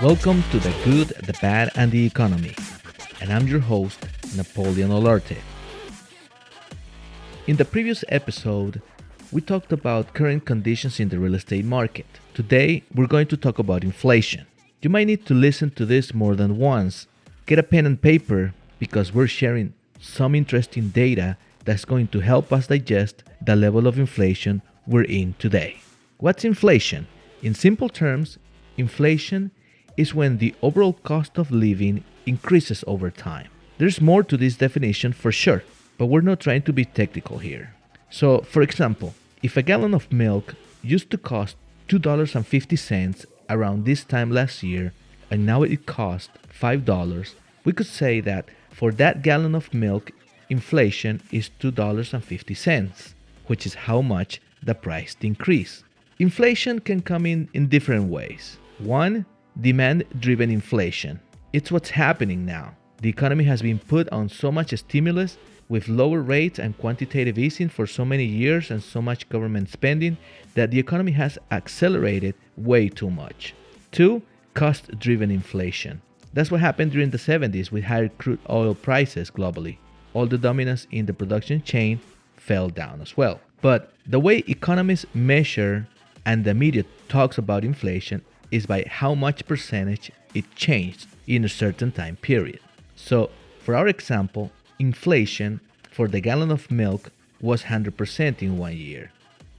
Welcome to The Good, the Bad, and the Economy. And I'm your host, Napoleon Olarte. In the previous episode, we talked about current conditions in the real estate market. Today, we're going to talk about inflation. You might need to listen to this more than once. Get a pen and paper because we're sharing some interesting data that's going to help us digest the level of inflation we're in today. What's inflation? In simple terms, inflation is when the overall cost of living increases over time. There's more to this definition for sure, but we're not trying to be technical here. So, for example, if a gallon of milk used to cost $2.50 around this time last year, and now it costs $5, we could say that for that gallon of milk, inflation is $2.50, which is how much the price increased. Inflation can come in different ways. One, demand-driven inflation. It's what's happening now. The economy has been put on so much stimulus with lower rates and quantitative easing for so many years and so much government spending that the economy has accelerated way too much. Two, cost-driven inflation. That's what happened during the 70s with higher crude oil prices globally. All the dominance in the production chain fell down as well. But the way economists measure and the media talks about inflation is by how much percentage it changed in a certain time period. So, for our example, inflation for the gallon of milk was 100% in 1 year.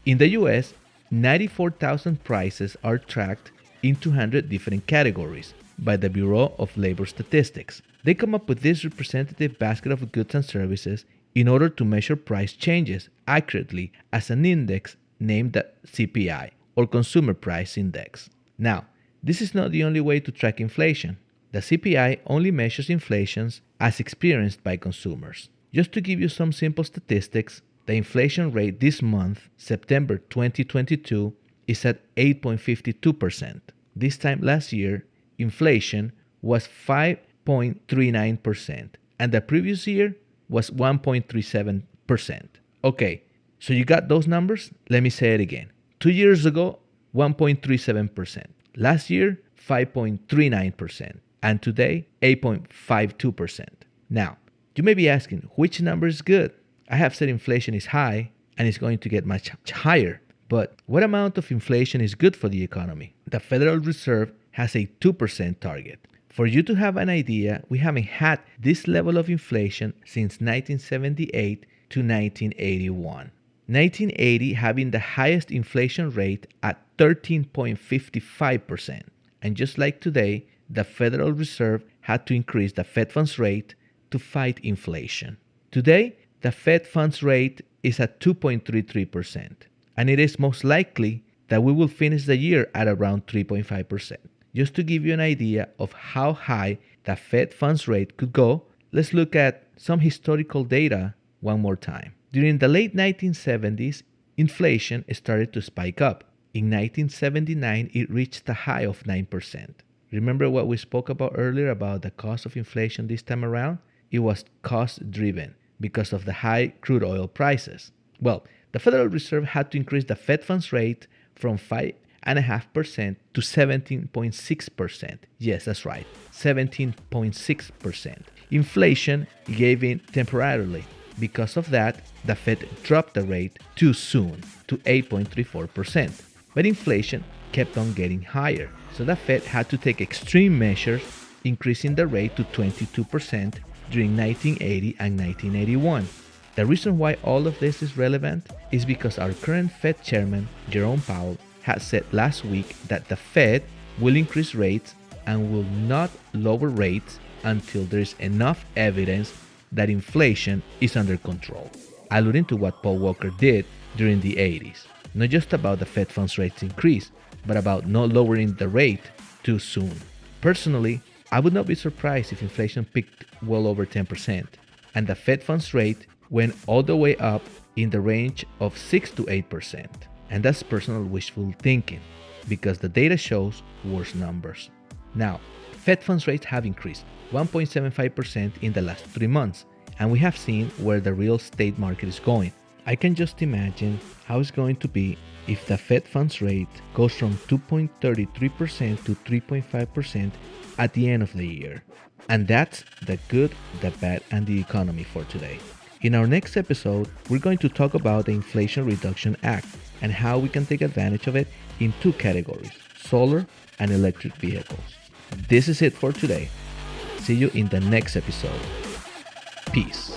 In the US, 94,000 prices are tracked in 200 different categories by the Bureau of Labor Statistics. They come up with this representative basket of goods and services in order to measure price changes accurately as an index named the CPI, or Consumer Price Index. Now, this is not the only way to track inflation. The CPI only measures inflation as experienced by consumers. Just to give you some simple statistics, the inflation rate this month, September 2022, is at 8.52%. This time last year, inflation was 5.39%, and the previous year was 1.37%. Okay, so you got those numbers? Let me say it again. 2 years ago, 1.37%. Last year, 5.39%. And today, 8.52%. Now, you may be asking, which number is good? I have said inflation is high and it's going to get much higher. But what amount of inflation is good for the economy? The Federal Reserve has a 2% target. For you to have an idea, we haven't had this level of inflation since 1978 to 1981. 1980 having the highest inflation rate at 13.55%. And just like today, the Federal Reserve had to increase the Fed funds rate to fight inflation. Today, the Fed funds rate is at 2.33%, and it is most likely that we will finish the year at around 3.5%. Just to give you an idea of how high the Fed funds rate could go, let's look at some historical data one more time. During the late 1970s, inflation started to spike up. In 1979, it reached a high of 9%. Remember what we spoke about earlier about the cost of inflation this time around? It was cost-driven because of the high crude oil prices. Well, the Federal Reserve had to increase the Fed funds rate from 5.5% to 17.6%. Yes, that's right, 17.6%. Inflation gave in temporarily. Because of that, the Fed dropped the rate too soon to 8.34%. But inflation kept on getting higher, so the Fed had to take extreme measures, increasing the rate to 22% during 1980 and 1981. The reason why all of this is relevant is because our current Fed chairman, Jerome Powell, had said last week that the Fed will increase rates and will not lower rates until there is enough evidence that inflation is under control, alluding to what Paul Volcker did during the 80s. Not just about the Fed funds rates increase, but about not lowering the rate too soon. Personally, I would not be surprised if inflation peaked well over 10% and the Fed funds rate went all the way up in the range of 6 to 8%. And that's personal wishful thinking because the data shows worse numbers. Now, Fed funds rates have increased 1.75% in the last 3 months, and we have seen where the real estate market is going. I can just imagine how it's going to be if the Fed funds rate goes from 2.33% to 3.5% at the end of the year. And that's the good, the bad, and the economy for today. In our next episode, we're going to talk about the Inflation Reduction Act and how we can take advantage of it in two categories, solar and electric vehicles. This is it for today. See you in the next episode. Peace.